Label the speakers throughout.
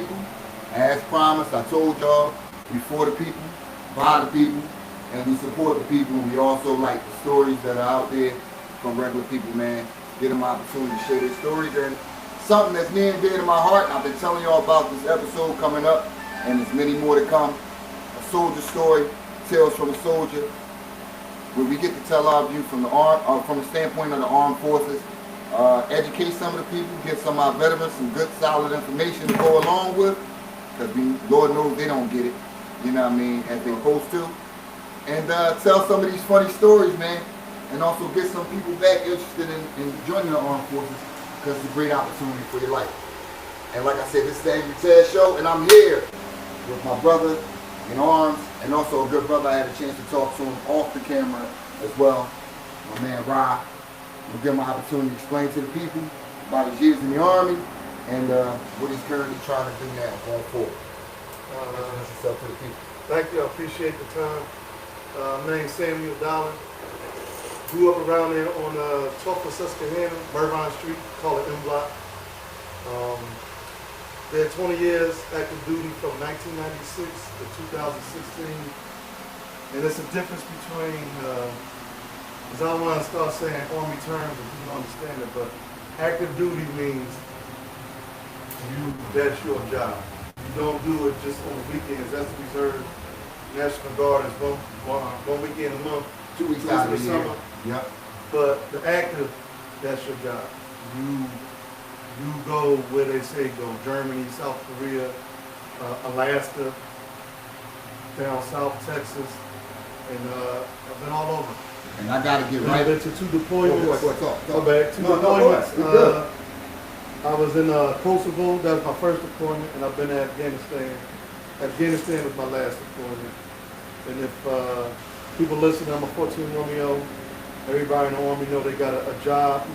Speaker 1: people. As promised, I told y'all, we for the people, by the people, and we support the people. We also like the stories that are out there from regular people, man. Get them an opportunity to share their stories. And something that's near and dear to my heart, I've been telling y'all about this episode coming up, and there's many more to come. A soldier story, Tales from a Soldier, where we get to tell our view from the standpoint of the armed forces, educate some of the people, give some of our veterans some good, solid information to go along with, because Lord knows they don't get it, you know what I mean, as they're supposed to. And tell some of these funny stories, man, and also get some people back interested in joining the armed forces, because it's a great opportunity for your life. And like I said, this is the Angry Taz Show, and I'm here with my brother in arms, and also a good brother. I had a chance to talk to him off the camera as well, my man Ra. We'll give him an opportunity to explain to the people about his years in the Army and what he's currently trying to do now going forward. Introduce yourself to the people.
Speaker 2: Thank you. I appreciate the time. My name's Samuel Dolan. Grew up around there on 12th of Susquehanna, Mervine Street, call it M Block. Did 20 years active duty from 1996 to 2016. And there's a difference between, because I don't want to start saying Army terms and people understand it, but active duty means that's your job. You don't do it just on the weekends. That's the reserve. National Guard is one weekend a month.
Speaker 1: 2 weeks out of the
Speaker 2: summer.
Speaker 1: Yep.
Speaker 2: But the active, that's your job. You go where they say go, Germany, South Korea, Alaska, down South Texas, and I've been all over.
Speaker 1: And I gotta get
Speaker 2: I've
Speaker 1: right
Speaker 2: been to 2 deployments.
Speaker 1: Go
Speaker 2: back. 2 deployments. I was in Kosovo, that was my first deployment, and I've been to Afghanistan. Afghanistan was my last deployment. And if people listen, I'm a 14 Romeo. Everybody in the Army know they got a job,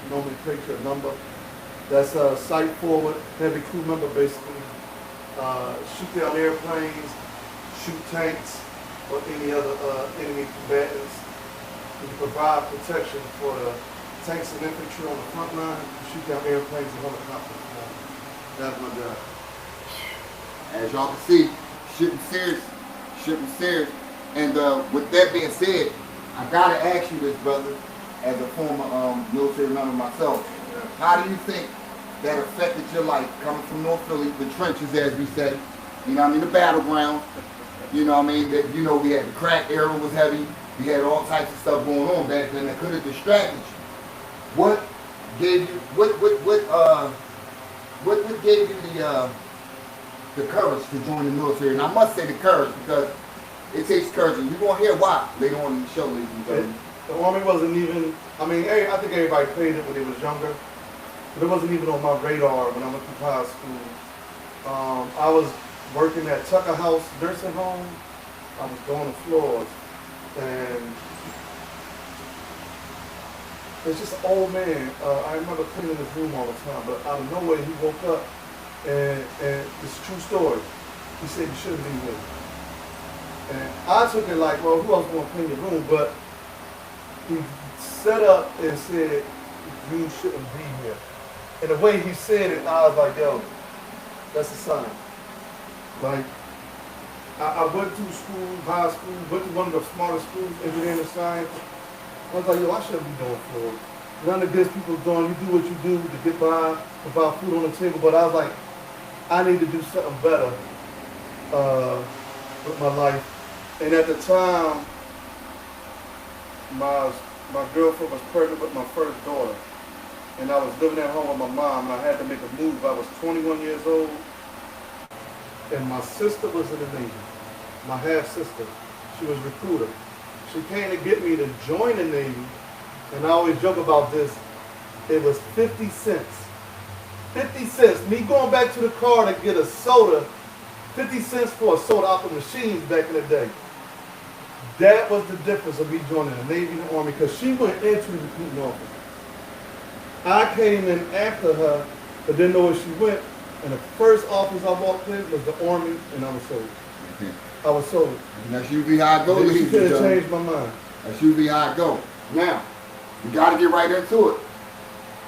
Speaker 2: nomenclature, a number. That's a sight forward, heavy crew member basically. Shoot down airplanes, shoot tanks, or any other enemy combatants. You provide protection for the tanks and infantry on the front line, shoot down airplanes and helicopters. That's my job.
Speaker 1: As y'all can see, shooting serious. And with that being said, I gotta ask you this, brother, as a former military member myself. How do you think that affected your life coming from North Philly, the trenches as we say, you know what I mean, the battleground, you know what I mean, that, you know, we had the crack era was heavy, we had all types of stuff going on back then that could have distracted you. What gave you, what gave you the courage to join the military? And I must say the courage because it takes courage, and you're going to hear why later on in the show, ladies and gentlemen.
Speaker 2: The Army wasn't even, I mean, I think everybody played it when they was younger, but it wasn't even on my radar when I went to high school. I was working at Tucker House Nursing Home. I was going to floors, and it's just an old man. I remember cleaning his room all the time, but out of nowhere he woke up, and it's a true story. He said, "You shouldn't be here." And I took it like, well, who else going to clean your room? But he set up and said, "You shouldn't be here." And the way he said it, I was like, yo, that's a sign. Like, I went to school, high school, went to one of the smartest schools, engineering and science. I was like, yo, I shouldn't be doing floors. None of this people doing, you do what you do to get by, provide food on the table. But I was like, I need to do something better with my life. And at the time, my girlfriend was pregnant with my first daughter. And I was living at home with my mom, and I had to make a move. I was 21 years old, and my sister was in the Navy, my half-sister. She was a recruiter. She came to get me to join the Navy, and I always joke about this. It was 50 cents. 50 cents. Me going back to the car to get a soda, 50 cents for a soda out the machines back in the day. That was the difference of me joining the Navy and the Army, because she went into the recruiting office. I came in after her, but didn't know where she went. And the first office I walked in was the Army, and I was sold. I was sold.
Speaker 1: And that's usually how it goes.
Speaker 2: She couldn't change my mind.
Speaker 1: That's usually how it goes. Now, you got to get right into it.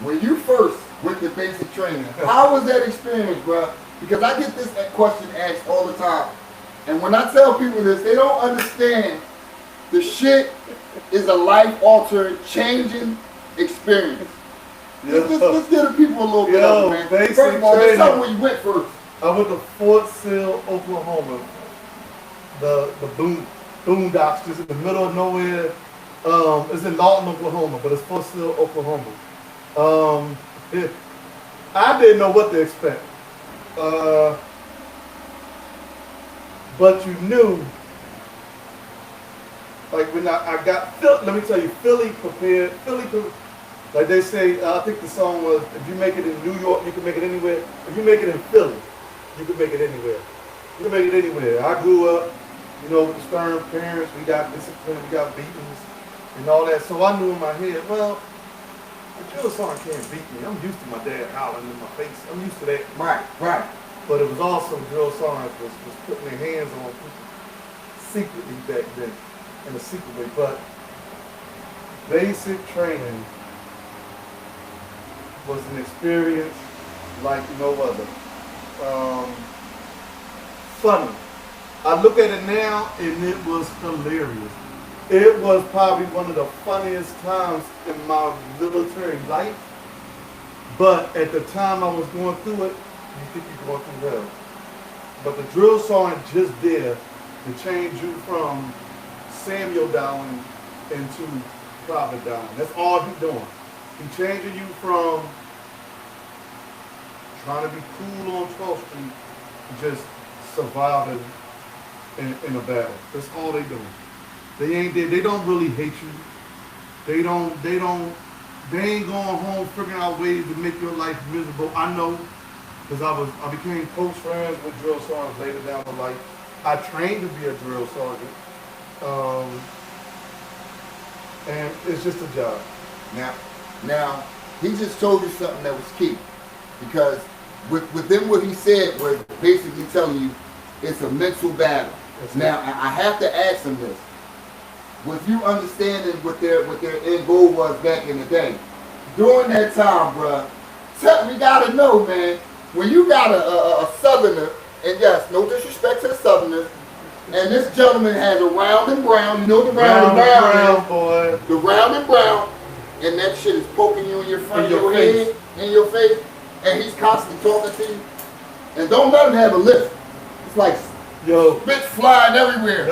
Speaker 1: When you first went to basic training, how was that experience, bro? Because I get this question asked all the time. And when I tell people this, they don't understand the shit is a life-altering, changing experience. Let's give the people a little bit of it, man.
Speaker 2: Basic
Speaker 1: First of all, let's
Speaker 2: training.
Speaker 1: tell them where you went first.
Speaker 2: I went to Fort Sill, Oklahoma. The boondocks, just in the middle of nowhere. It's in Lawton, Oklahoma, but it's Fort Sill, Oklahoma. I didn't know what to expect. But you knew, like when I got Philly, let me tell you, Philly prepared, like they say, I think the song was, if you make it in New York, you can make it anywhere. If you make it in Philly, you can make it anywhere. You can make it anywhere. I grew up, you know, with stern parents, we got discipline, we got beatings and all that. So I knew in my head, well, the drill sergeant can't beat me. I'm used to my dad howling in my face. I'm used to that.
Speaker 1: Right.
Speaker 2: But it was also drill sergeant was putting their hands on people secretly back then, in a secret way. But basic training was an experience like no other. Funny. I look at it now and it was hilarious. It was probably one of the funniest times in my military life. But at the time I was going through it, you think you're going through hell. But the drill sergeant just there to change you from Samuel Dowling into Private Dowling. That's all he's doing. He's changing you from trying to be cool on 12th Street to just surviving in a battle. That's all they doing. They ain't there. They don't really hate you. They ain't going home figuring out ways to make your life miserable. I know, because I became close friends with drill sergeants later down the life. I trained to be a drill sergeant. And it's just a job.
Speaker 1: Now, he just told you something that was key. Because within what he said was basically telling you it's a mental battle. Now, I have to ask him this. With you understanding what their end goal was back in the day, during that time, bruh, we gotta know, man, when you got a Southerner, and yes, no disrespect to the Southerners, and this gentleman has a round and brown, you know the round and brown is,
Speaker 2: boy.
Speaker 1: the round and brown, and that shit is poking you in your front of your head, in your face, and he's constantly talking to you, and don't let him have a lift. It's like spit flying everywhere,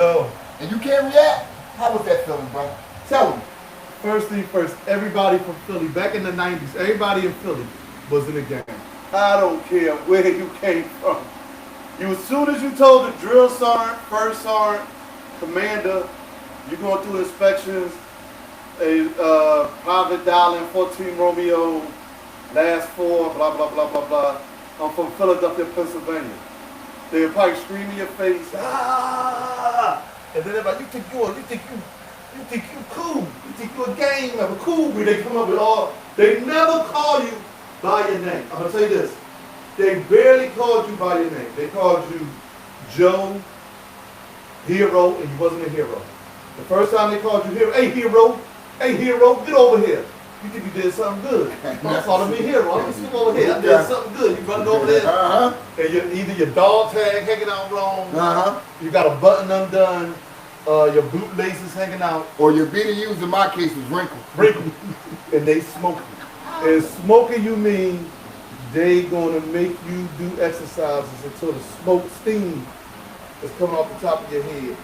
Speaker 1: and you can't react. How was that feeling, bro? Tell him.
Speaker 2: First thing first, everybody from Philly, back in the 90s, everybody in Philly was in the game. I don't care where you came from. As soon as you told the drill sergeant, first sergeant, commander, you're going through inspections, Private Dowling, 14 Romeo, last four, blah, blah, blah, blah, blah. I'm from Philadelphia, Pennsylvania. They would probably scream in your face, ah! And then everybody, you think you cool, you think you're a gang member, cool, but they come up with all, they never call you by your name. I'm gonna tell you this, they barely called you by your name. They called you Joe, Hero, and you wasn't a hero. The first time they called you Hero, hey Hero, get over here. You think you did something good. Don't follow me here, let me skip over here. I did something good. You running over there, and either your dog tag hanging out wrong, you got a button undone, your boot laces hanging out,
Speaker 1: or your BDUs in my case was wrinkled.
Speaker 2: And they smoking. And smoking you mean they gonna make you do exercises until the smoke steam is coming off the top of your head.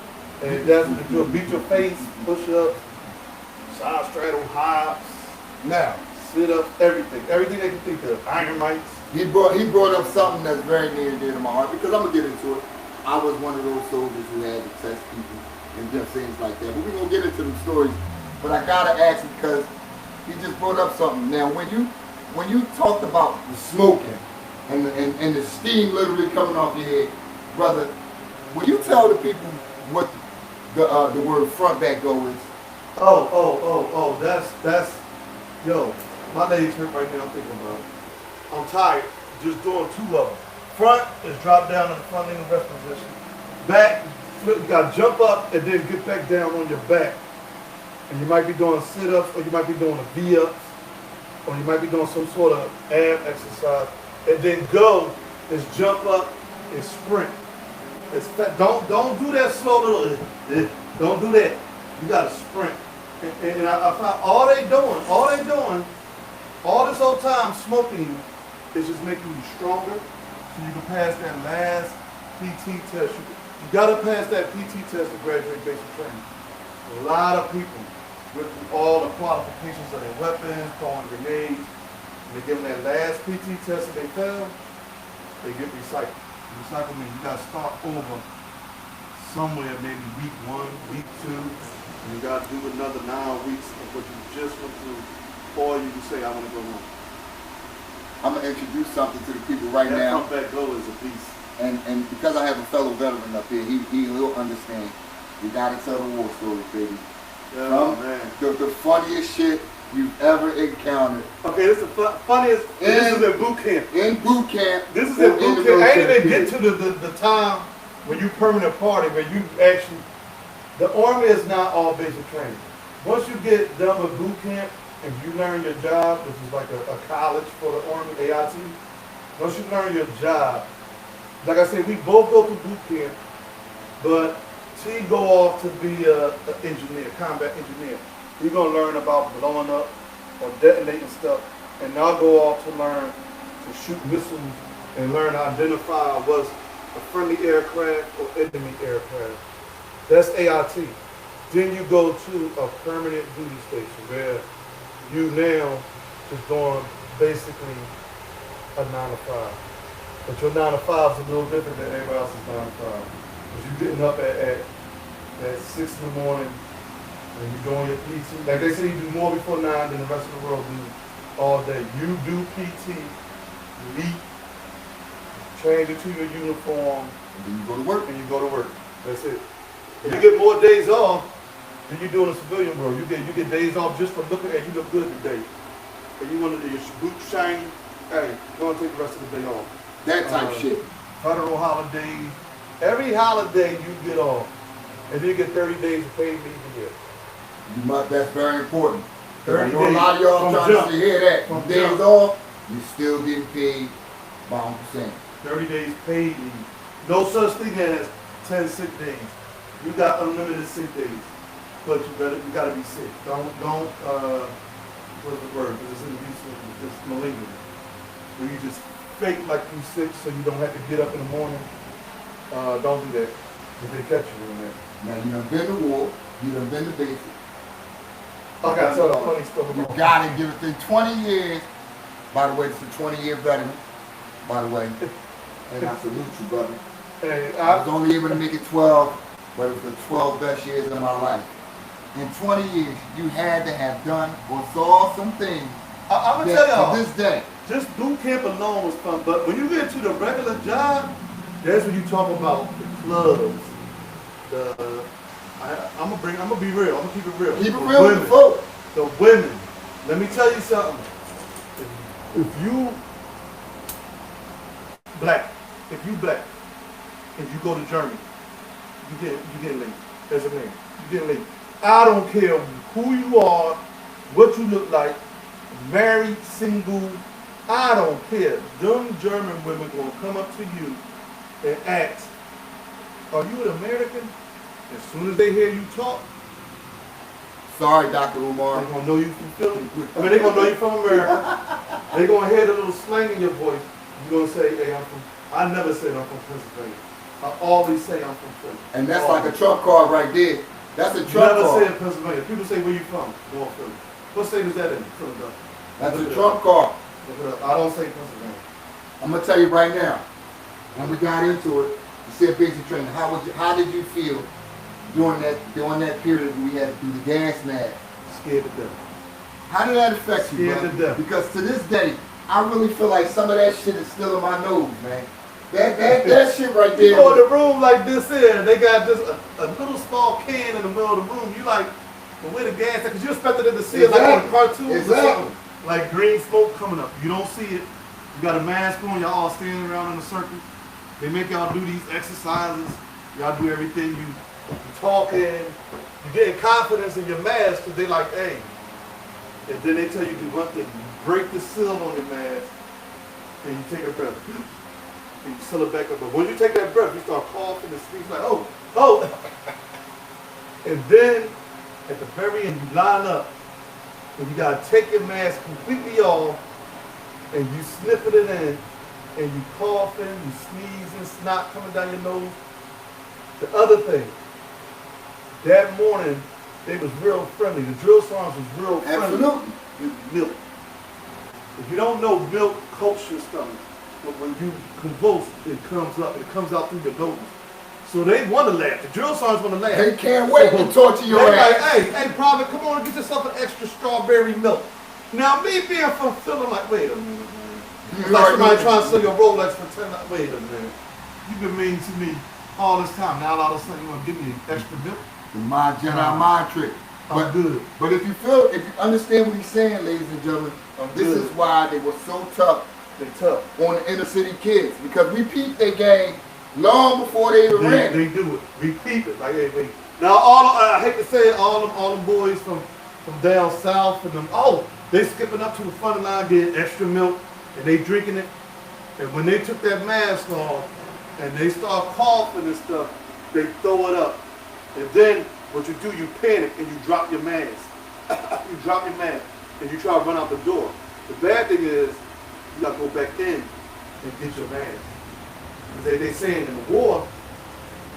Speaker 2: And that's what you do. Beat your face, push up, side straddle, hops.
Speaker 1: Now,
Speaker 2: sit up, everything they can think of. Iron mites.
Speaker 1: He brought up something that's very near and dear to my heart because I'm gonna get into it. I was one of those soldiers who had to test people and different things like that. But we're gonna get into them stories. But I gotta ask because he just brought up something. Now, when you talked about the smoking and the steam literally coming off your head, brother, will you tell the people what the word front back go is?
Speaker 2: Oh, that's. Yo, my legs hurt right now thinking about it. I'm tired just doing two of them. Front is drop down in the front in the rest position. Back, you gotta jump up and then get back down on your back. And you might be doing sit-ups, or you might be doing a V-ups, or you might be doing some sort of ab exercise. And then go is jump up and sprint. Don't do that slow little. Don't do that. You gotta sprint. And I found all they doing, all this whole time smoking is just making you stronger, so you can pass that last PT test. You gotta pass that PT test to graduate basic training. A lot of people with all the qualifications of their weapons, throwing grenades, and they give them that last PT test and they fail, they get recycled. Recycle means you gotta start over somewhere, maybe week 1, week 2, and you gotta do another 9 weeks of what you just went through, or you can say, I wanna go home.
Speaker 1: I'm gonna introduce something to the people right
Speaker 2: That
Speaker 1: now.
Speaker 2: comeback goal is a beast.
Speaker 1: And because I have a fellow veteran up here, he'll understand. You gotta tell the war stories, baby.
Speaker 2: Oh, man.
Speaker 1: The funniest shit you've ever encountered.
Speaker 2: Okay, this is the funniest. This is in boot camp.
Speaker 1: In boot camp.
Speaker 2: This is
Speaker 1: or
Speaker 2: in boot
Speaker 1: the
Speaker 2: camp. I ain't
Speaker 1: military
Speaker 2: even get
Speaker 1: period.
Speaker 2: to the time when you permanent party, where you actually, the Army is not all basic training. Once you get done with boot camp and you learn your job, which is like a college for the Army, AIT, once you learn your job, like I said, we both go through boot camp, but T go off to be an engineer, combat engineer. We're gonna learn about blowing up or detonating stuff, and I'll go off to learn to shoot missiles and learn to identify what's a friendly aircraft or enemy aircraft. That's AIT. Then you go to a permanent duty station where you now is doing basically a 9 to 5. But your 9 to 5 is a little different than everybody else's 9 to 5. Because you're getting up at 6 in the morning and you're doing your PT. Like they say, you do more before 9 than the rest of the world do all day. You do PT, you eat, change into your uniform,
Speaker 1: And then you go to work.
Speaker 2: and you go to work. That's it. If you get more days off than you do in the civilian world. You get days off just for looking at you look good today. And you want your boots shiny, hey, go and take the rest of the day off.
Speaker 1: That type shit.
Speaker 2: Federal holidays. Every holiday you get off. And then you get 30 days of paid leave a year.
Speaker 1: That's very important. 'Cause I
Speaker 2: 30
Speaker 1: know a lot of
Speaker 2: days
Speaker 1: y'all
Speaker 2: from
Speaker 1: trying
Speaker 2: jump.
Speaker 1: to hear that.
Speaker 2: From
Speaker 1: From days
Speaker 2: jump.
Speaker 1: off, you still getting paid by 1%.
Speaker 2: 30 days paid leave. No such thing as 10 sick days. You got unlimited sick days. But you gotta be sick. Don't what's the word? Because it's indecent, it's malignant. Where you just fake like you sick so you don't have to get up in the morning. Don't do that. If they catch you in that.
Speaker 1: Now you done been to war, you done been to basic.
Speaker 2: I gotta tell a funny story.
Speaker 1: You gotta give it through 20 years. By the way, it's a 20-year veteran. By the way. And I salute you, brother.
Speaker 2: Hey,
Speaker 1: I was only able to make it 12, but it was the 12 best years of my life. In 20 years, you had to have done or saw some things
Speaker 2: I'm gonna
Speaker 1: that
Speaker 2: tell y'all.
Speaker 1: to this day.
Speaker 2: Just boot camp alone was fun, but when you get to the regular job, that's when you talk about the clubs. I'm gonna be real. I'm gonna keep it real.
Speaker 1: Keep it
Speaker 2: The
Speaker 1: real with the
Speaker 2: women.
Speaker 1: folks.
Speaker 2: The women. Let me tell you something. If you black, and you go to Germany, you get late. As a man, you get late. I don't care who you are, what you look like, married, single. I don't care. Them German women gonna come up to you and ask, "Are you an American?" As soon as they hear you talk,
Speaker 1: Sorry, Dr.
Speaker 2: they're
Speaker 1: Umar.
Speaker 2: gonna know you from Philly. I mean, they're gonna know you from America. They're gonna hear the little slang in your voice. You're gonna say, "Hey, I'm from." I never said I'm from Pennsylvania. I always say I'm from Philly.
Speaker 1: And that's like a Trump card right there. That's a Trump
Speaker 2: Never
Speaker 1: card.
Speaker 2: said Pennsylvania. People say, "Where you from?" North Philly. What state is that in? Philadelphia.
Speaker 1: That's
Speaker 2: Look
Speaker 1: a
Speaker 2: it
Speaker 1: Trump
Speaker 2: up.
Speaker 1: card.
Speaker 2: Look it up. I don't say Pennsylvania.
Speaker 1: I'm gonna tell you right now. When we got into it, you said basic training. How did you feel during that period when we had to do the gas mask?
Speaker 2: Scared to death.
Speaker 1: How did that affect you,
Speaker 2: Scared
Speaker 1: bro?
Speaker 2: to death.
Speaker 1: Because to this day, I really feel like some of that shit is still in my nose, man. That shit right
Speaker 2: You
Speaker 1: there.
Speaker 2: go in the room like this here, they got just a little small can in the middle of the room. You like, well, where the gas at? Because you expected it to see it like on a cartoon or
Speaker 1: Exactly.
Speaker 2: something. Like green smoke coming up. You don't see it. You got a mask on, y'all all standing around in a circle. They make y'all do these exercises. Y'all do everything. You talking. You getting confidence in your mask because they like, hey. And then they tell you do one thing. You break the seal on your mask and you take a breath. and you seal it back up. But when you take that breath, you start coughing and sneezing like, oh. And then at the very end, you line up and you gotta take your mask completely off and you sniffing it in and you coughing, you sneezing, snot coming down your nose. The other thing, that morning, they was real friendly. The drill sergeants was real friendly.
Speaker 1: Absolutely.
Speaker 2: With milk. If you don't know, milk coats your stomach. But when you convulse, it comes out through your nose. So they want to laugh. The drill sergeants want to laugh.
Speaker 1: They can't wait to torture your
Speaker 2: They're
Speaker 1: ass.
Speaker 2: like, hey, Private, come on and get yourself an extra strawberry milk. Now, me being from Philly, like, wait a minute. It's like somebody trying to sell your Rolex for $10. Wait a minute. You've been mean to me all this time. Now all of a sudden you want to give me extra milk?
Speaker 1: The mind Jedi mind trick.
Speaker 2: I'm good.
Speaker 1: But if you understand what he's saying, ladies and gentlemen, this is why they were so tough
Speaker 2: They tough.
Speaker 1: on the inner city kids, because we peeped their game long before they even ran.
Speaker 2: They do it. We peep it. Like, hey, wait. Now, I hate to say it, all them boys from down south and them, they skipping up to the front line, getting extra milk, and they drinking it. And when they took that mask off and they start coughing and stuff, they throw it up. And then what you do, you panic and you drop your mask. You drop your mask and you try to run out the door. The bad thing is you gotta go back in and get your mask. They saying in the war,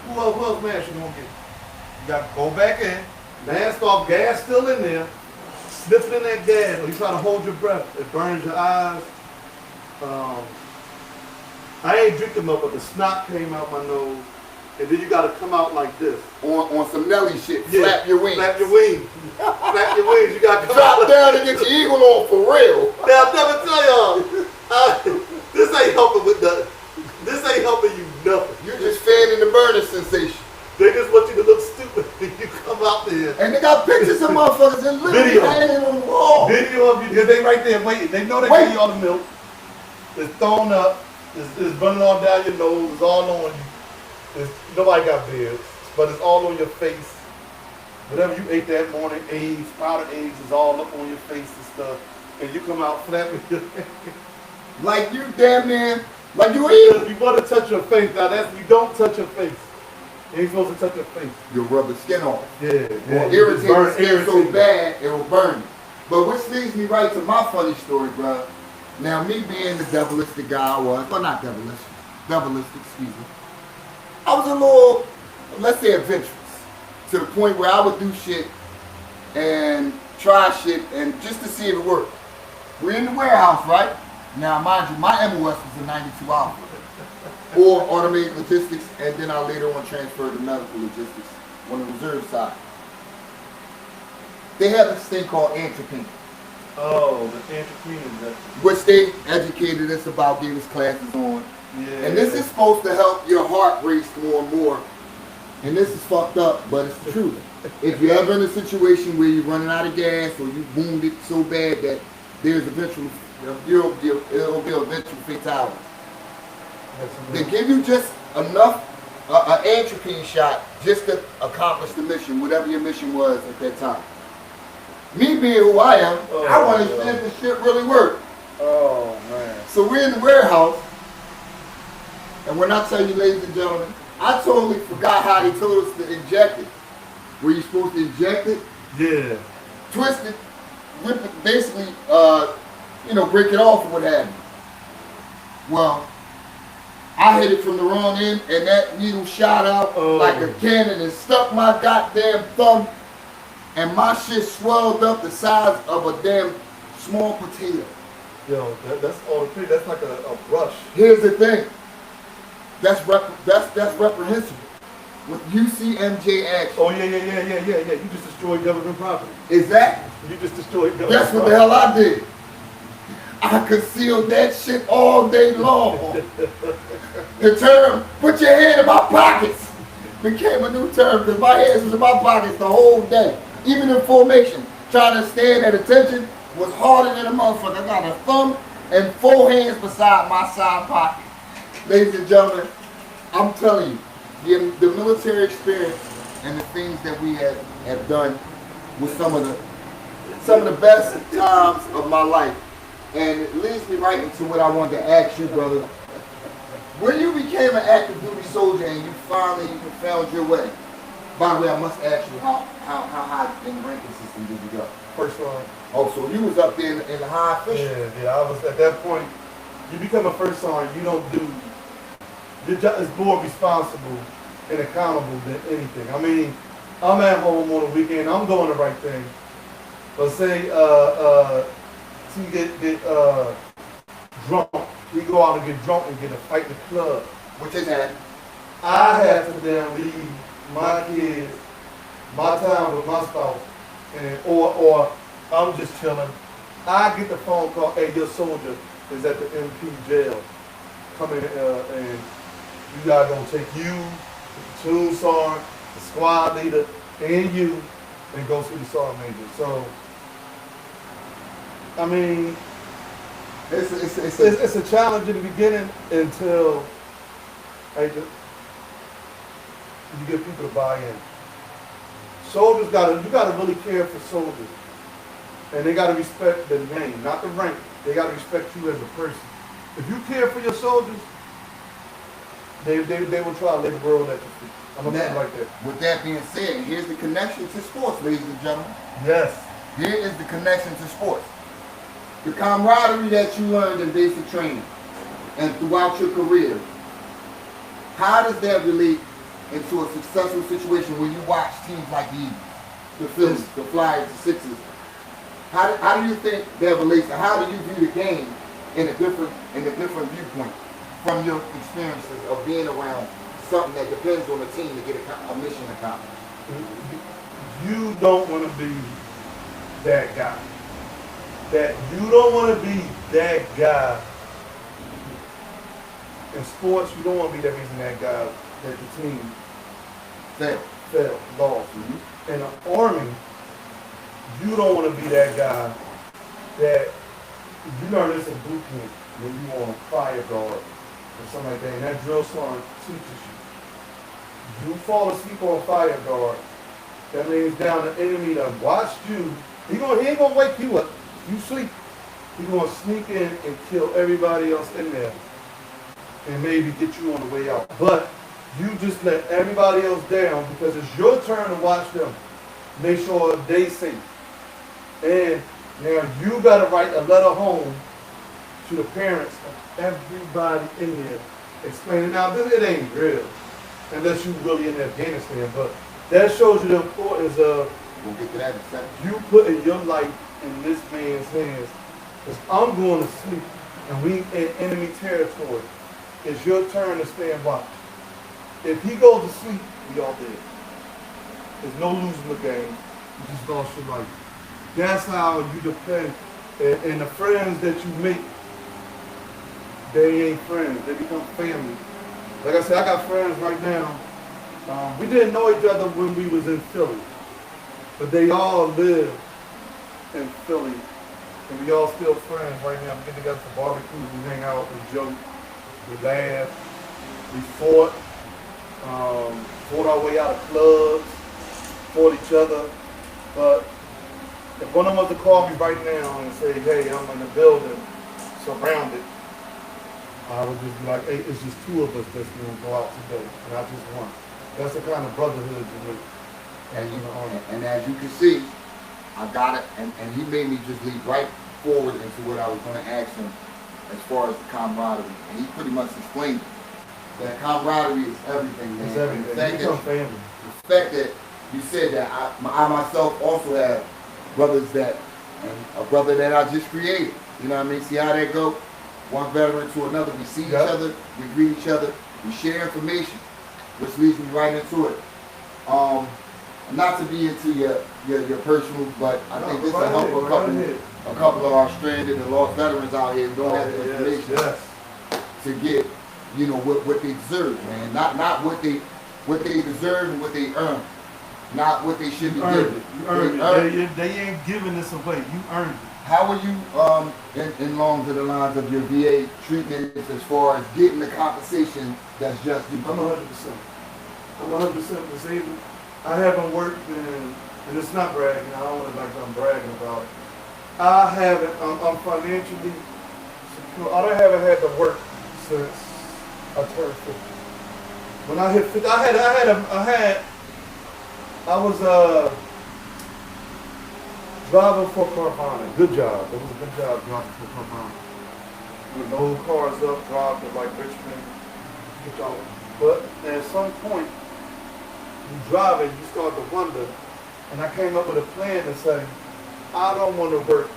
Speaker 2: who else mask you gonna get? You gotta go back in, mask off, gas still in there, sniffing in that gas, or you try to hold your breath. It burns your eyes. I ain't drinking milk, but the snot came out my nose. And then you gotta come out like this.
Speaker 1: On some Nelly shit. Flap your wings.
Speaker 2: Flap your wings. Flap your wings. You gotta come
Speaker 1: Drop
Speaker 2: out.
Speaker 1: down and get your eagle on for real.
Speaker 2: Now, I'll never tell y'all. This ain't helping with nothing. This ain't helping you nothing.
Speaker 1: You're just fanning the burning sensation.
Speaker 2: They just want you to look stupid when you come out there.
Speaker 1: And they got pictures of motherfuckers in literally hanging on the wall.
Speaker 2: Video of you. They right there waiting. They know they give you all the milk. It's thrown up. It's running all down your nose. It's all on you. Nobody got beards, but it's all on your face. Whatever you ate that morning, eggs, powdered eggs, is all up on your face and stuff. And you come out flapping your
Speaker 1: Like you damn near, like you evil.
Speaker 2: You want to touch your face. Now you don't touch your face. You ain't supposed to touch your face.
Speaker 1: You'll rub the skin off.
Speaker 2: Yeah.
Speaker 1: Or irritate the skin so bad, it will burn you. But which leads me right to my funny story, bro. Now me being the devilistic guy I was, well not devilistic, excuse me. I was a little, let's say, adventurous, to the point where I would do shit and try shit and just to see if it worked. We're in the warehouse, right? Now, mind you, my MOS was a 92 hour, or automated logistics, and then I later on transferred to medical logistics on the reserve side. They have this thing called entropy.
Speaker 2: Oh, the entropy,
Speaker 1: which they educated us about, gave us classes on.
Speaker 2: Yeah.
Speaker 1: And this is supposed to help your heart race more and more. And this is fucked up, but it's the truth. If you're ever in a situation where you're running out of gas or you wounded so bad that there's it'll be a eventual fatality. They give you just enough, an entropy shot just to accomplish the mission, whatever your mission was at that time. Me being who I am, I want to see if this shit really worked.
Speaker 2: Oh, man.
Speaker 1: So we're in the warehouse. And when I tell you, ladies and gentlemen, I totally forgot how they told us to inject it. Were you supposed to inject it?
Speaker 2: Yeah.
Speaker 1: Twist it, whip it, basically, break it off or what have you. Well, I hit it from the wrong end, and that needle shot out like a cannon and stuck my goddamn thumb, and my shit swelled up the size of a damn small potato.
Speaker 2: Yo, that's all. That's like a brush.
Speaker 1: Here's the thing. That's reprehensible. With UCMJ action.
Speaker 2: Oh, yeah. You just destroyed government property.
Speaker 1: Exactly.
Speaker 2: You just destroyed government
Speaker 1: That's what the hell I did. I concealed that shit all day long. The term, put your hand in my pockets, became a new term because my hands was in my pockets the whole day. Even in formation, trying to stand at attention was harder than a motherfucker. I got a thumb and 4 hands beside my side pocket. Ladies and gentlemen, I'm telling you, the military experience and the things that we have done was some of the best times of my life. And it leads me right into what I wanted to ask you, brother. When you became an active duty soldier and you finally found your way, by the way, I must ask you, how high in the ranking system did you go?
Speaker 2: First sergeant.
Speaker 1: Oh, so you was up there in the high official.
Speaker 2: Yeah. I was at that point. You become a first sergeant. You don't do. Your job is more responsible and accountable than anything. I mean, I'm at home on the weekend. I'm doing the right thing. But say, he get drunk. He go out and get drunk and get a fight in the club.
Speaker 1: Which is that?
Speaker 2: I have to then leave my kids, my time with my spouse, and or I'm just chilling. I get the phone call, hey, your soldier is at the MP jail. Come in and you guys gonna take you, the platoon sergeant, the squad leader, and you, and go see the sergeant major. So, I mean, it's a challenge in the beginning until you get people to buy in. Soldiers you gotta really care for soldiers. And they gotta respect the name, not the rank. They gotta respect you as a person. If you care for your soldiers, they will try to lay the world at your feet. I'm gonna put it like that.
Speaker 1: With that being said, here's the connection to sports, ladies and gentlemen.
Speaker 2: Yes.
Speaker 1: Here is the connection to sports. The camaraderie that you learned in basic training and throughout your career, how does that relate into a successful situation when you watch teams like the Eagles, the Phillies, the Flyers, the Sixers? How do you think that relates? How do you view the game in a different viewpoint from your experiences of being around something that depends on the team to get a mission accomplished?
Speaker 2: You don't want to be that guy. You don't want to be that guy. In sports, you don't want to be that reason that guy that the team failed, lost. Mm-hmm. In the Army, you don't want to be that guy that you learn this in boot camp when you on fire guard or something like that, and that drill sergeant teaches you. You fall asleep on fire guard, that means down the enemy that watched you, he ain't gonna wake you up. You sleep. He's gonna sneak in and kill everybody else in there and maybe get you on the way out. But you just let everybody else down because it's your turn to watch them. Make sure they safe. And now you gotta write a letter home to the parents of everybody in there explaining. Now it ain't real unless you really in Afghanistan, but that shows you the importance of
Speaker 1: We'll get to that in a second.
Speaker 2: you putting your life in this man's hands. Because I'm going to sleep and we in enemy territory. It's your turn to stand watch. If he goes to sleep, we all dead. There's no losing the game. You just lost your life. That's how you depend. And the friends that you make, they ain't friends. They become family. Like I said, I got friends right now. We didn't know each other when we was in Philly. But they all live in Philly. And we all still friends right now. We get together for barbecues, we hang out, we joke, we laugh, we fought our way out of clubs, fought each other. But if one of them was to call me right now and say, hey, I'm in the building, surrounded, I would just be like, hey, it's just two of us that's going to go out today, and I just won. That's the kind of brotherhood you make.
Speaker 1: And as you can see, I got it, and he made me just lead right forward into what I was going to ask him as far as the camaraderie. And he pretty much explained it. That camaraderie is everything, man.
Speaker 2: It's everything.
Speaker 1: The fact that you said that I myself also have brothers and a brother that I just created. You know what I mean? See how that go? One veteran to another. We see each other, we greet each other, we share information, which leads me right into it. Not to be into your personal, but I think this will help a couple of our stranded and lost veterans out here who don't have the information to get, you know, what they deserve, man. Not what they deserve and what they earn. Not what they should be given.
Speaker 2: You earned it. They ain't giving this away. You earned it.
Speaker 1: How are you along to the lines of your VA treatment as far as getting the compensation that's just due?
Speaker 2: I'm 100%. I'm 100% disabled. I haven't worked and it's not bragging. I don't want to like I'm bragging about it. I'm financially secure. I haven't had to work since I turned 50. When I hit 50, I was driving for Carvana. Good job. It was a good job driving for Carvana. With no cars up, driving like Richmond. Good job. But at some point, you driving, you start to wonder. And I came up with a plan to say, I don't want to work.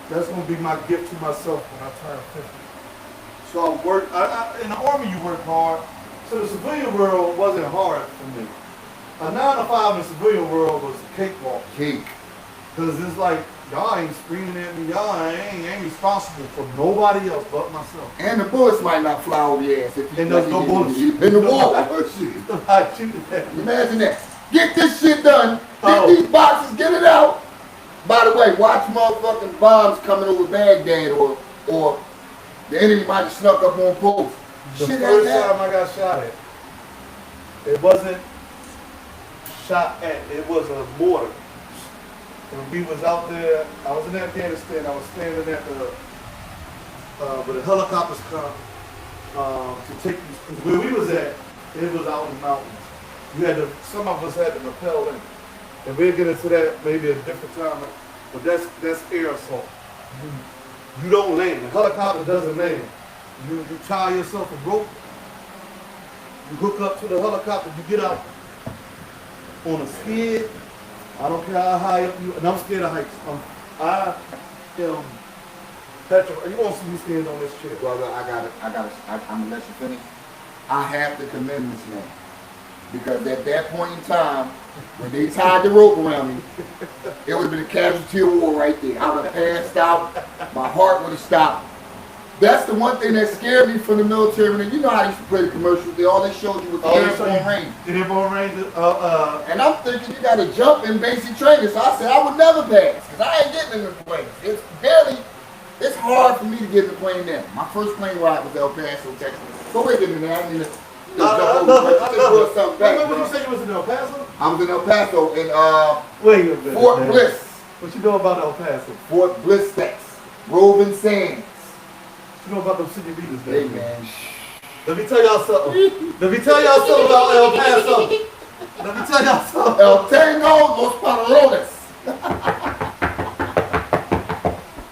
Speaker 2: That's going to be my gift to myself when I turn 50. So I worked, in the Army you work hard. So the civilian world wasn't hard for me. A 9 to 5 in the civilian world was a cakewalk.
Speaker 1: Cake.
Speaker 2: Because it's like, y'all ain't screaming at me, y'all ain't responsible for nobody else but myself.
Speaker 1: And the bullets might not fly over your ass if you
Speaker 2: And there's no bullets.
Speaker 1: in the wall. Shit.
Speaker 2: I shooting at me.
Speaker 1: Imagine that. Get this shit done. Get
Speaker 2: Oh.
Speaker 1: these boxes, get it out. By the way, watch motherfucking bombs coming over Baghdad or the enemy might have snuck up on posts.
Speaker 2: The
Speaker 1: Shit
Speaker 2: first
Speaker 1: like
Speaker 2: time
Speaker 1: that.
Speaker 2: I got shot at, it wasn't shot at, it was a mortar. When we was out there, I was in Afghanistan, I was standing at the, where the helicopters come to take these, where we was at, it was out in the mountains. We had to, some of us had to rappel in. And we'll get into that maybe a different time, but that's air assault. You don't land, the helicopter doesn't land. You tie yourself a rope, you hook up to the helicopter, you get out on a skid. I don't care how high up you, and I'm scared of heights. I am petrified. You won't see me stand on this chair.
Speaker 1: Brother, I'm gonna let you finish. I have to commend this man. Because at that point in time, when they tied the rope around me, it would have been a casualty of war right there. I would have passed out, my heart would have stopped. That's the one thing that scared me from the military. And you know how they used to play the commercials, all they showed you was the airborne range.
Speaker 2: The airborne range,
Speaker 1: And I'm thinking you gotta jump in basic training. So I said I would never pass, because I ain't getting in the plane. It's hard for me to get in the plane now. My first plane ride was El Paso, Texas. Go wait a minute, I mean,
Speaker 2: I love it.
Speaker 1: something back,
Speaker 2: Remember
Speaker 1: bro.
Speaker 2: you said you was in El Paso?
Speaker 1: I was in El Paso in
Speaker 2: Wait a minute.
Speaker 1: Fort
Speaker 2: man.
Speaker 1: Bliss.
Speaker 2: What you know about El Paso?
Speaker 1: Fort Bliss, Texas. Roving Sands.
Speaker 2: What you know about them senoritas there?
Speaker 1: Hey man.
Speaker 2: Let me tell y'all something. Let me tell y'all something about El Paso. Let me tell y'all something.
Speaker 1: El Tango Los Pantalones.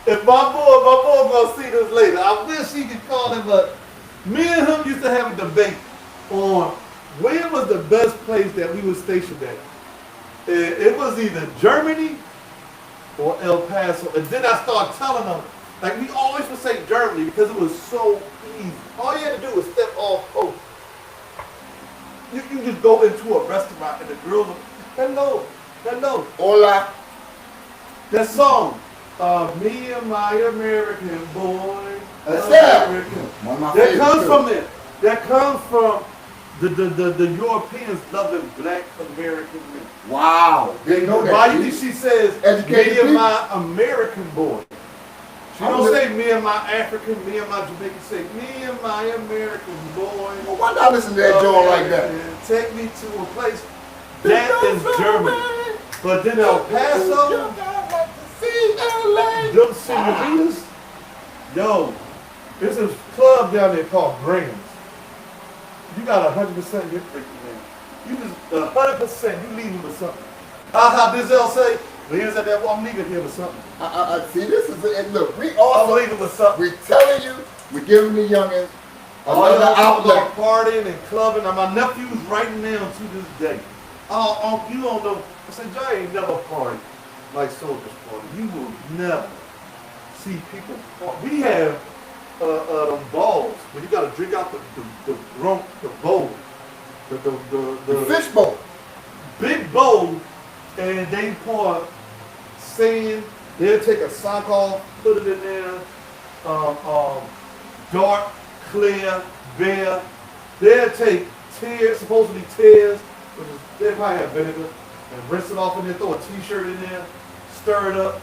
Speaker 2: If my boy gonna see this later, I wish he could call him, but me and him used to have a debate on where was the best place that we were stationed at. It was either Germany or El Paso. And then I started telling him, like we always would say Germany because it was so easy. All you had to do was step off coast. You just go into a restaurant and the girls will, hello.
Speaker 1: Hola.
Speaker 2: That song, Me and My American Boy.
Speaker 1: That's that.
Speaker 2: American.
Speaker 1: One of my
Speaker 2: That
Speaker 1: favorites,
Speaker 2: comes
Speaker 1: too.
Speaker 2: from it. That comes from the Europeans loving black American men.
Speaker 1: Wow. Didn't know that.
Speaker 2: Why do you think she says,
Speaker 1: Educated
Speaker 2: me and
Speaker 1: people.
Speaker 2: my American boy? She
Speaker 1: I
Speaker 2: don't
Speaker 1: would-
Speaker 2: say me and my African, me and my Jamaican. She say me and my American boy.
Speaker 1: Well, why not listen to that joint like that?
Speaker 2: Take me to a place. That is Germany. But then El Paso, them senoritas, yo, there's a club down there called Grams. You got 100% hit freaking man. You just 100%, you leaving with something. How Denzel say, leave at that, well, I'm leaving here with something.
Speaker 1: See, this is it. And look, we
Speaker 2: I'm
Speaker 1: also,
Speaker 2: leaving with something.
Speaker 1: we're telling you, we're giving the youngins
Speaker 2: All
Speaker 1: another
Speaker 2: y'all
Speaker 1: outlet.
Speaker 2: outlet partying and clubbing. And my nephew's right now to this day. Oh, you don't know. I said, Jay ain't never party like Soldiers Party. You will never see people party. We have them balls where you got to drink out the bowl,
Speaker 1: The fishbowl.
Speaker 2: big bowl, and they pour sand. They'll take a sock off, put it in there, dark, clear, bare. They'll take tears, supposedly tears, which is, they probably have vinegar, and rinse it off in there, throw a t-shirt in there, stir it up,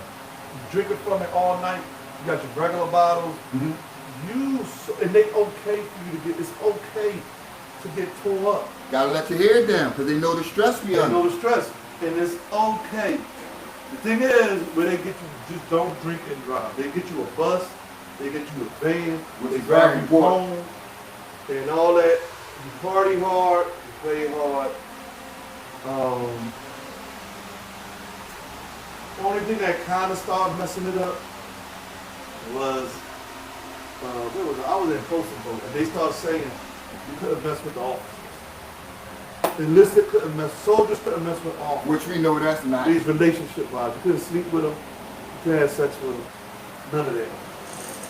Speaker 2: drink it from it all night. You got your regular bottles. And they okay for you to get, it's okay to get tore up.
Speaker 1: Gotta let your hair down, because they know the stress we
Speaker 2: You
Speaker 1: under.
Speaker 2: know the stress, and it's okay. The thing is, where they get you, just don't drink and drive. They get you a bus, they get you a van,
Speaker 1: Which
Speaker 2: they
Speaker 1: is
Speaker 2: grab
Speaker 1: very
Speaker 2: you
Speaker 1: important.
Speaker 2: home, and all that. You party hard, you play hard. The only thing that kind of started messing it up was, where was it? I was in Kosovo, and they started saying you couldn't mess with the officers. Enlisted couldn't mess, soldiers couldn't mess with officers.
Speaker 1: Which we know that's not.
Speaker 2: These relationship wise, you couldn't sleep with them, you couldn't have sex with them, none of that.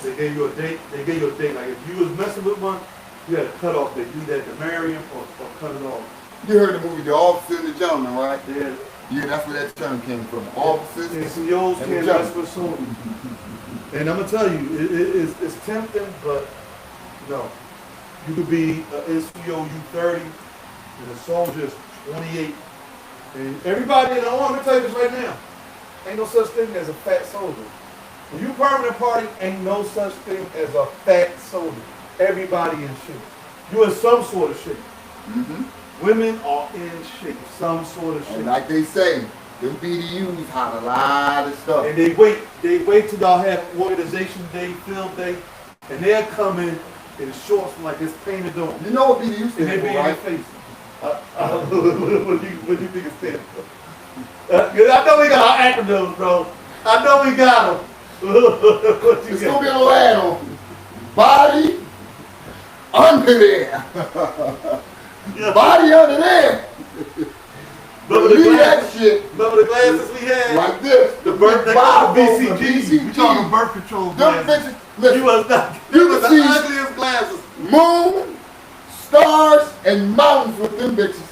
Speaker 2: They gave you a date. They gave you a date. Like if you was messing with one, you had a cut off date. You had to marry him or cut it off.
Speaker 1: You heard the movie The Officer and the Gentleman, right?
Speaker 2: Yeah.
Speaker 1: Yeah, that's where that term came from. Officers.
Speaker 2: And CEOs
Speaker 1: and
Speaker 2: can't
Speaker 1: the
Speaker 2: mess with soldiers. And I'm gonna tell you, it's tempting, but no. You could be an NCO U30 and a soldier is 28. And everybody, and I'm gonna tell you this right now, ain't no such thing as a fat soldier. When you permanent party, ain't no such thing as a fat soldier. Everybody in shape. You in some sort of shape.
Speaker 1: Mm-hmm.
Speaker 2: Women are in shape, some sort of shape.
Speaker 1: And like they say, them BDUs hide a lot of stuff.
Speaker 2: And they wait till y'all have organization day, field day, and they'll come in shorts like it's painted on.
Speaker 1: You know what BDU
Speaker 2: And they
Speaker 1: stands
Speaker 2: be
Speaker 1: for,
Speaker 2: in your
Speaker 1: right?
Speaker 2: face. What do you think it stands for? I know we got our acronyms, bro. I know we got them. What you
Speaker 1: It's
Speaker 2: got?
Speaker 1: gonna be a little ad on body under there.
Speaker 2: Yeah.
Speaker 1: Body under there.
Speaker 2: Remember the
Speaker 1: Leave that
Speaker 2: glasses?
Speaker 1: shit
Speaker 2: Remember the glasses we had?
Speaker 1: like this.
Speaker 2: The birth, they call the BCG. We talking
Speaker 1: BCG.
Speaker 2: birth control
Speaker 1: Them
Speaker 2: glasses.
Speaker 1: bitches, listen,
Speaker 2: You was not.
Speaker 1: You
Speaker 2: You was the
Speaker 1: can see-
Speaker 2: ugliest glasses.
Speaker 1: moon, stars, and mountains with them bitches.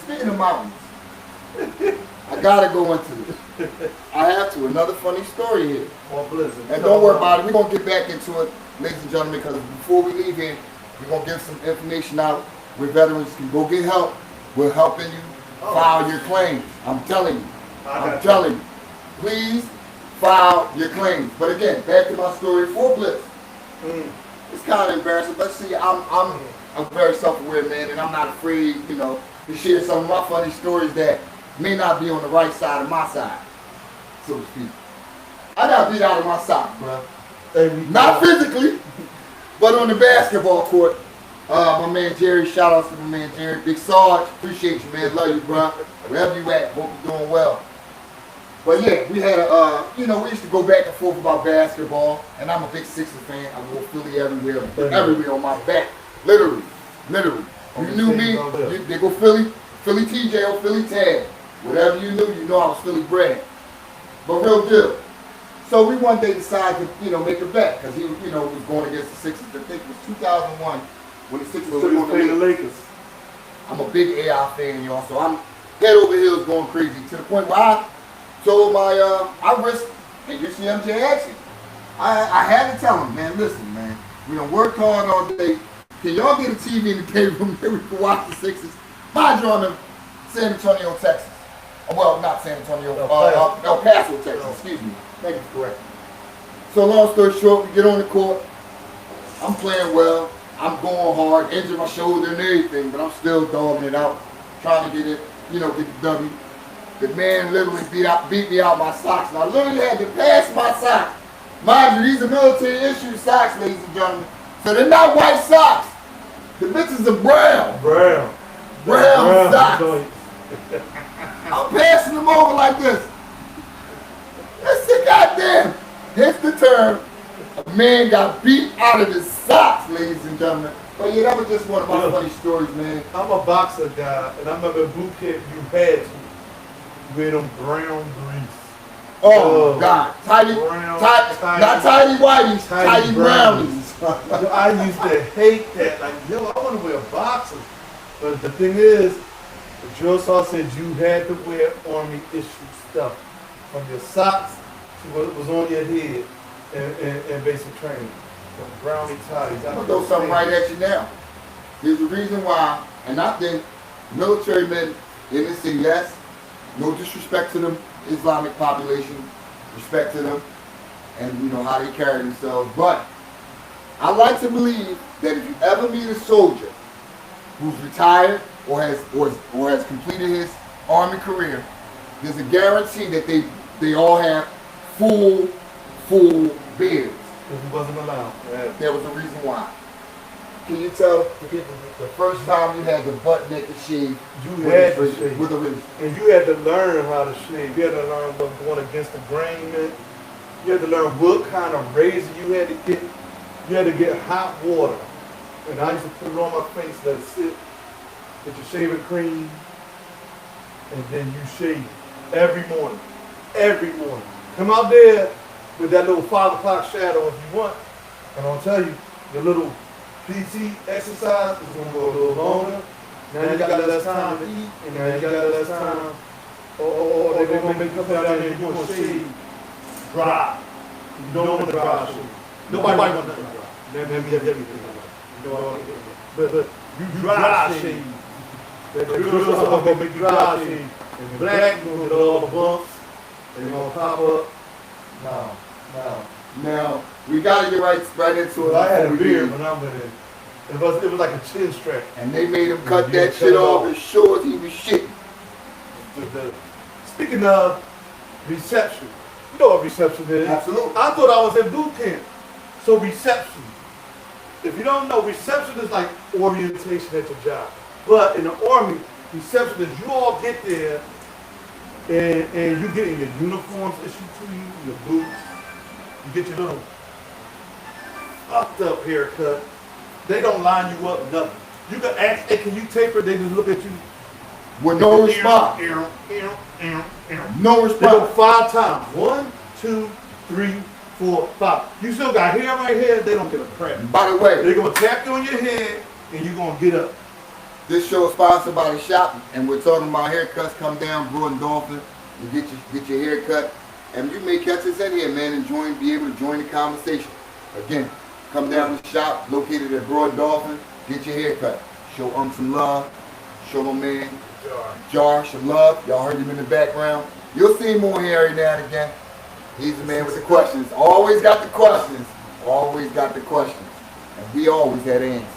Speaker 1: Speaking of mountains, I gotta go into this. I have to. Another funny story here.
Speaker 2: Or blizzard.
Speaker 1: And don't worry about it. We're going to get back into it, ladies and gentlemen, because before we leave here, we're going to give some information out where veterans can go get help. We're helping you file your claims. I'm telling you. I'm telling you. Please file your claims. But again, back to my story for Blitz. It's kind of embarrassing, but see, I'm a very self-aware man, and I'm not afraid, you know, to share some of my funny stories that may not be on the right side of my side, so to speak. I got beat out of my sock, bro. Not physically, but on the basketball court. My man Jerry, shout out to my man Jerry. Big Sarge, appreciate you, man. Love you, bro. Wherever you at, hope you're doing well. But yeah, we had we used to go back and forth about basketball, and I'm a big Sixers fan. I go Philly everywhere on my back. Literally. You knew me, they go Philly TJ or Philly Tad. Whatever you knew, you know I was Philly bred. But real deal. So we one day decided to, make a bet, because he, was going against the Sixers. I think it was 2001 when the Sixers took on
Speaker 2: the Lakers.
Speaker 1: I'm a big AI fan, y'all, so I'm head over heels going crazy to the point where I told I risked, hey, you see MJ action. I had to tell him, man, listen, man, we done worked hard all day. Can y'all get a TV in the cave room where we can watch the Sixers? Mind you, I'm in San Antonio, Texas. Well, not San Antonio, El Paso, Texas, excuse me. Thank you for correcting me. So long story short, we get on the court. I'm playing well. I'm going hard, injured my shoulder and everything, but I'm still dogging it out, trying to get it, get the W. The man literally beat me out my socks, and I literally had to pass my socks. Mind you, these are military issued socks, ladies and gentlemen. So they're not white socks. The bitches are brown. Brown socks. I'm passing them over like this. That's it, goddamn. Here's the term. A man got beat out of his socks, ladies and gentlemen. But yeah, that was just one of my funny stories, man.
Speaker 2: I'm a boxer guy, and I remember boot camp you had to wear them brown grease.
Speaker 1: Oh, God. Not tidy whiteys, tidy brownies.
Speaker 2: I used to hate that. Like, yo, I want to wear boxers. But the thing is, the drill sergeant said you had to wear Army issue stuff. From your socks to what was on your head in basic training. Some brownie toddies.
Speaker 1: I'm going to throw something right at you now. There's a reason why, and I think military men in this city, yes, no disrespect to the Islamic population, respect to them, and how they carry themselves. But I like to believe that if you ever meet a soldier who's retired or has completed his Army career, there's a guarantee that they all have full beards.
Speaker 2: Because he wasn't allowed. Yeah.
Speaker 1: There was a reason why. Can you tell the people the first time you had the butt naked shave?
Speaker 2: You had to shave.
Speaker 1: With a razor.
Speaker 2: And you had to learn how to shave. You had to learn what going against the grain meant. You had to learn what kind of razor you had to get. You had to get hot water. And I used to put it on my face, let it sit, get your shaving cream, and then you shave every morning. Every morning. Come out there with that little 5 o'clock shadow if you want. And I'll tell you, your little PT exercise is going to go a little longer. Now you got less time to eat, and now you got less time. Or they're going to make you come down there and you're going to shave dry. You don't want to dry shave. Nobody wants nothing dry. Let me get everything dry. But you dry shave. The girls are going to make you dry shave. And the black going to get all the bumps. They're going to pop up. No.
Speaker 1: Now, we got to get right into it.
Speaker 2: I had a beard when I went in. It was like a chin strap.
Speaker 1: And they made him cut that shit off as short as he was shitting.
Speaker 2: Speaking of reception, you know what reception is?
Speaker 1: Absolutely.
Speaker 2: I thought I was in boot camp. So reception. If you don't know, reception is like orientation at your job. But in the Army, reception is you all get there and you get in your uniforms issued to you, your boots. You get your little fucked up haircut. They don't line you up, nothing. You can ask, hey, can you taper? They just look at you.
Speaker 1: With no response. No
Speaker 2: They go
Speaker 1: response.
Speaker 2: 5 times. 1, 2, 3, 4, 5. You still got hair right here, they don't get a crap.
Speaker 1: By the way,
Speaker 2: They're going to tap you on your head and you're going to get up.
Speaker 1: this show is sponsored by the shop, and we're talking about haircuts. Come down, Brew and Dolphin, and get your hair cut. And you may catch us in here, man, and be able to join the conversation. Again, come down to the shop, located at Brew and Dolphin, get your hair cut. Show some love. Show my man Jar some love. Y'all heard him in the background. You'll see him on here every now and again. He's the man with the questions. Always got the questions. Always got the questions. And we always had answers.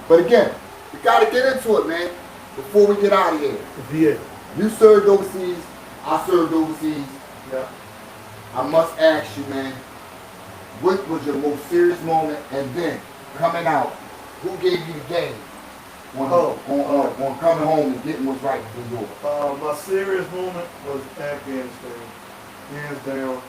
Speaker 1: But again, we got to get into it, man, before we get out of here.
Speaker 2: Yeah.
Speaker 1: You served overseas. I served overseas.
Speaker 2: Yeah.
Speaker 1: I must ask you, man, what was your most serious moment? And then, coming out, who gave you the game on coming home and getting what's right for you?
Speaker 2: My serious moment was Afghanistan, hands down.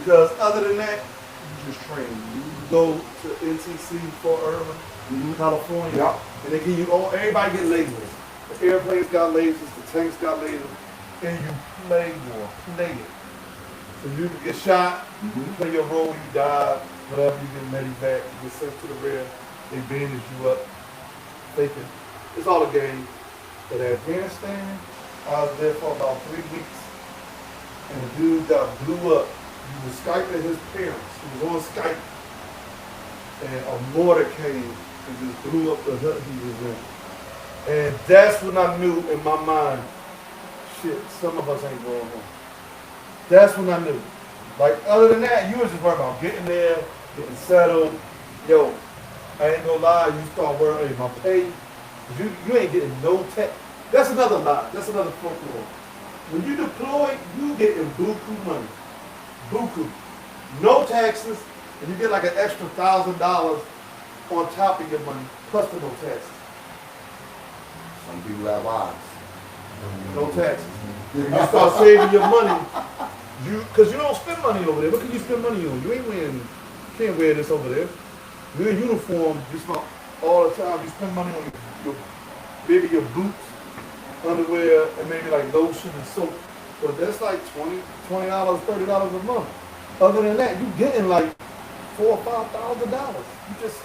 Speaker 2: Because other than that, you just train. You go to NTC, Fort Irwin, California,
Speaker 1: Yeah.
Speaker 2: and they give you everybody get lasers. The airplanes got lasers, the tanks got lasers, and you play war, play it. So you get shot, you play your role, you die, whatever, you get medevac, you get sent to the rear, they bandage you up, fake it. It's all a game. But Afghanistan, I was there for about 3 weeks, and the dude got blew up. He was Skyping his parents. He was on Skype, and a mortar came and just blew up the hut he was in. And that's when I knew in my mind, shit, some of us ain't going home. That's when I knew. Like, other than that, you was just worried about getting there, getting settled. Yo, I ain't gonna lie, you start worrying about my pay. You ain't getting no tax. That's another lie. That's another folklore. When you deploy, you getting buku money. Buku. No taxes, and you get like an extra $1,000 on top of your money, plus the no taxes.
Speaker 1: Some people have eyes.
Speaker 2: No taxes. You start saving your money, because you don't spend money over there. What can you spend money on? You ain't wearing, you can't wear this over there. You're in uniform, you spend all the time. You spend money on maybe your boots, underwear, and maybe like lotion and soap. But that's like $20, $30 a month. Other than that, you getting like $4,000 or $5,000. You just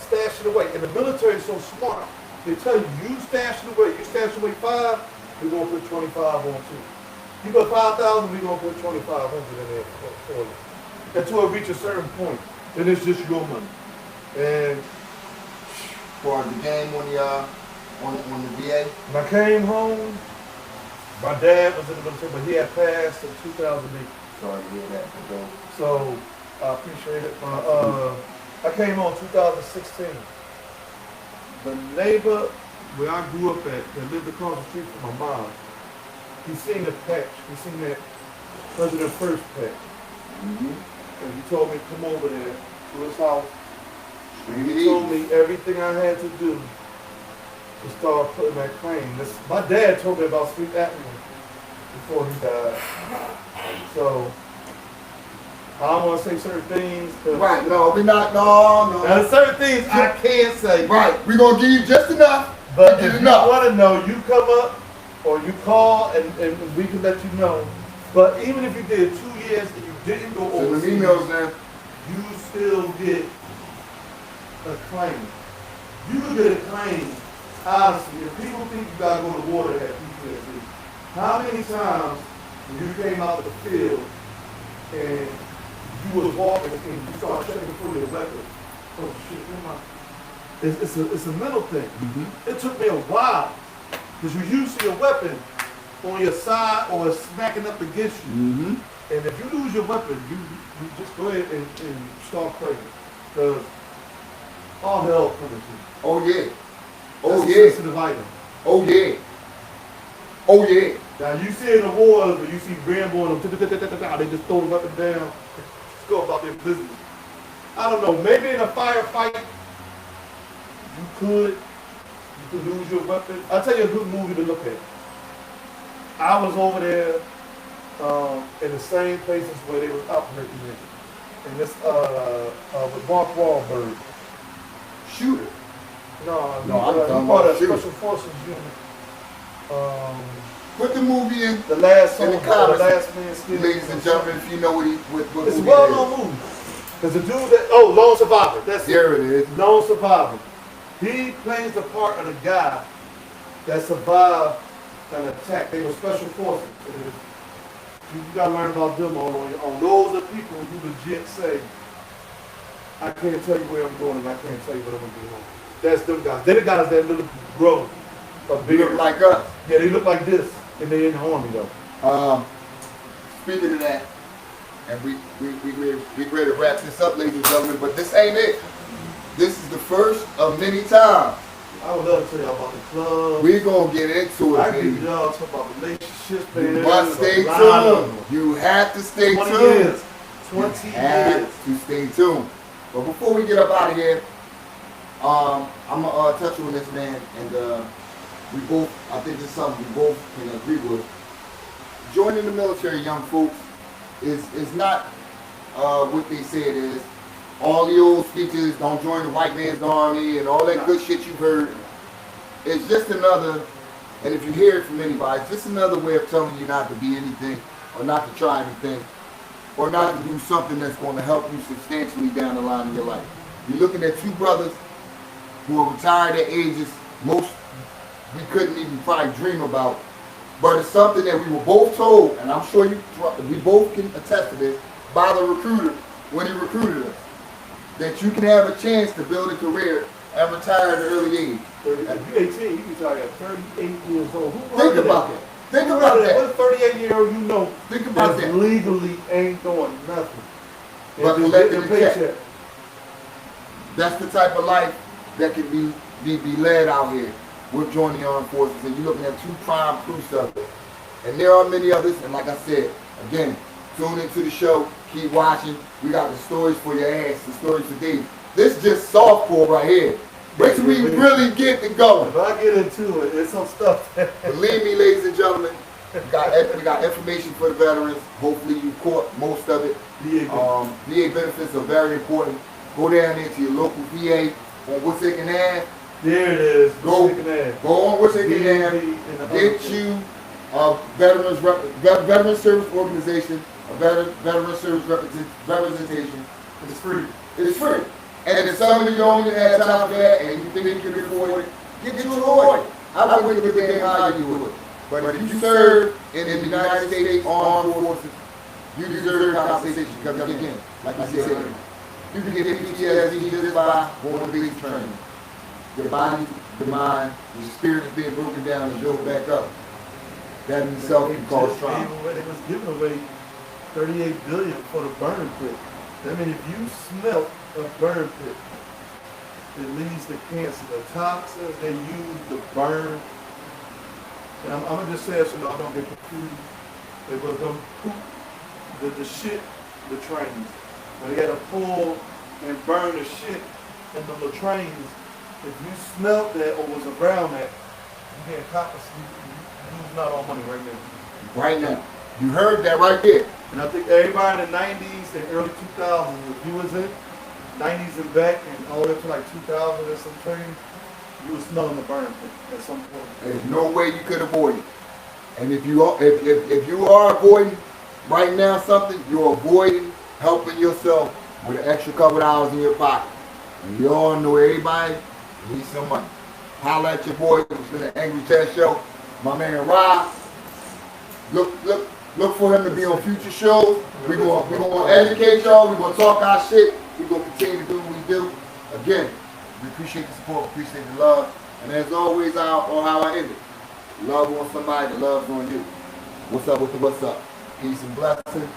Speaker 2: stash it away. And the military is so smart. They tell you stash it away. You stash away 5, we're gonna put 25 on too. You put 5,000, we're gonna put 2,500 in there for you. Until it reach a certain point, then it's just your money. And
Speaker 1: For the game on the VA.
Speaker 2: when I came home, my dad was in the military, but he had passed in 2008.
Speaker 1: Sorry to hear that, bro.
Speaker 2: So I appreciate it. I came home 2016. The neighbor where I grew up at, that lived across the street from my mom, he seen the patch. He seen that President First patch. And he told me to come over there to his house
Speaker 1: Bring it
Speaker 2: He told
Speaker 1: easy.
Speaker 2: me everything I had to do to start putting that claim. My dad told me about sleep apnea before he died. So I don't want to say certain things.
Speaker 1: Right, no, we not, no.
Speaker 2: There's certain things I can't say.
Speaker 1: Right, we're going to give you just enough.
Speaker 2: But
Speaker 1: to
Speaker 2: if
Speaker 1: get
Speaker 2: you
Speaker 1: enough.
Speaker 2: want to know, you come up or you call and we can let you know. But even if you did 2 years and you didn't go
Speaker 1: Send them
Speaker 2: overseas,
Speaker 1: emails now.
Speaker 2: you still get a claim. You can get a claim, honestly. If people think you gotta go to war to have PTSD, how many times when you came out of the field and you was walking and you started checking for your weapon? Oh shit, where am I? It's a mental thing. It took me a while because you used to your weapon on your side or it's smacking up against you. And if you lose your weapon, you just go ahead and start praying. Because all hell coming to you.
Speaker 1: Oh, yeah. Oh,
Speaker 2: That's a
Speaker 1: yeah.
Speaker 2: sensitive item.
Speaker 1: Oh, yeah. Oh, yeah.
Speaker 2: Now you see in the wars where you see Rambo and them, they just throw the weapon down, just go about their business. I don't know, maybe in a firefight, you could lose your weapon. I'll tell you a good movie to look at. I was over there in the same places where they was operating in. And this with Mark Wahlberg.
Speaker 1: Shooter.
Speaker 2: No,
Speaker 1: I'm
Speaker 2: he
Speaker 1: talking
Speaker 2: part
Speaker 1: about
Speaker 2: of
Speaker 1: Shooter.
Speaker 2: Special Forces Unit.
Speaker 1: Put the movie in.
Speaker 2: The last
Speaker 1: In
Speaker 2: song,
Speaker 1: the comments,
Speaker 2: the last man standing.
Speaker 1: Ladies and gentlemen, if you know what
Speaker 2: It's a
Speaker 1: movie
Speaker 2: well-known
Speaker 1: it
Speaker 2: movie. There's a dude that, Lone Survivor. That's
Speaker 1: is. There it is.
Speaker 2: Lone Survivor. He plays the part of the guy that survived an attack. They were special forces. You gotta learn about them on your own. Those are people who legit say, I can't tell you where I'm going and I can't tell you what I'm gonna do home. That's them guys. They're the guys that little grow a
Speaker 1: They
Speaker 2: beard.
Speaker 1: look like us.
Speaker 2: Yeah, they look like this. And they in the army though.
Speaker 1: Speaking of that, and we ready to wrap this up, ladies and gentlemen, but this ain't it. This is the first of many times.
Speaker 2: I would love to tell y'all about the club.
Speaker 1: We're gonna get into it,
Speaker 2: I
Speaker 1: baby.
Speaker 2: give y'all talk about relationships,
Speaker 1: You
Speaker 2: man.
Speaker 1: must stay
Speaker 2: There's a lot of
Speaker 1: tuned.
Speaker 2: them.
Speaker 1: You have to stay
Speaker 2: 20
Speaker 1: tuned.
Speaker 2: years.
Speaker 1: You
Speaker 2: 20 years.
Speaker 1: have to stay tuned. But before we get up out of here, I'm gonna touch on this, man, and we both, I think this is something we both can agree with. Joining the military, young folks, is not what they say it is. All the old speeches, don't join the white man's army and all that good shit you've heard. It's just another, and if you hear it from anybody, it's just another way of telling you not to be anything or not to try anything or not to do something that's going to help you substantially down the line in your life. You're looking at two brothers who are retired at ages most we couldn't even probably dream about. But it's something that we were both told, and I'm sure we both can attest to this, by the recruiter when he recruited us, that you can have a chance to build a career and retire at an early age.
Speaker 2: If you're 18, you can tell you at 38 years old. Who
Speaker 1: Think
Speaker 2: heard
Speaker 1: about
Speaker 2: of
Speaker 1: that. Think about that.
Speaker 2: What 38-year-old you know
Speaker 1: Think about
Speaker 2: that
Speaker 1: that.
Speaker 2: legally ain't doing nothing?
Speaker 1: But
Speaker 2: Just
Speaker 1: collecting
Speaker 2: getting
Speaker 1: a
Speaker 2: a
Speaker 1: check.
Speaker 2: paycheck.
Speaker 1: That's the type of life that can be led out here with joining the armed forces. And you're looking at two prime crew subjects. And there are many others. And like I said, again, tune into the show. Keep watching. We got the stories for your ass, the stories for days. This is just softcore right here. Wait till we really get it going.
Speaker 2: If I get into it, it's some stuff.
Speaker 1: Believe me, ladies and gentlemen, we got information for the veterans. Hopefully you caught most of it. VA benefits are very important. Go down there to your local VA on Wissahickon Ave.
Speaker 2: There it is.
Speaker 1: Go
Speaker 2: Wissahickon Ave.
Speaker 1: on Wissahickon Ave.
Speaker 2: VA and
Speaker 1: Get you a veteran service organization, a veteran service representation.
Speaker 2: It's free.
Speaker 1: It's free. And if some of you don't even have time for that and you think you can afford it, get you a lawyer. I wouldn't give a damn how you would. But if you serve in the United States Armed Forces, you deserve compensation. Because again, like I said, you can get PTSD just by going to basic training. Your body, the mind, your spirit is being broken down and built back up. That in itself can cause trauma.
Speaker 2: They was giving away $38 billion for the burn pit. I mean, if you smelt a burn pit, it leads to cancer. The toxins they use to burn. And I'm gonna just say it so y'all don't get confused. It was them poop, the shit, the trains. When they had to pull and burn the shit and the latrines, if you smelled that or was around that, you getting copper sleep. You losing out on money right now.
Speaker 1: Right now. You heard that right there.
Speaker 2: And I think everybody in the 90s and early 2000s, if you was in 90s and back and all the way to like 2000 and some change, you was smelling the burn at some point.
Speaker 1: There's no way you could avoid it. And if you are avoiding right now something, you're avoiding helping yourself with an extra couple of hours in your pocket. And you all know everybody needs some money. Holla at your boy. It's been an Angry Test Show. My man Rob. Look for him to be on future shows. We're gonna educate y'all. We're gonna talk our shit. We're gonna continue to do what we do. Again, we appreciate the support, appreciate the love. And as always, how I end it. Love on somebody, the love's on you. What's up with the what's up? Peace and blessing.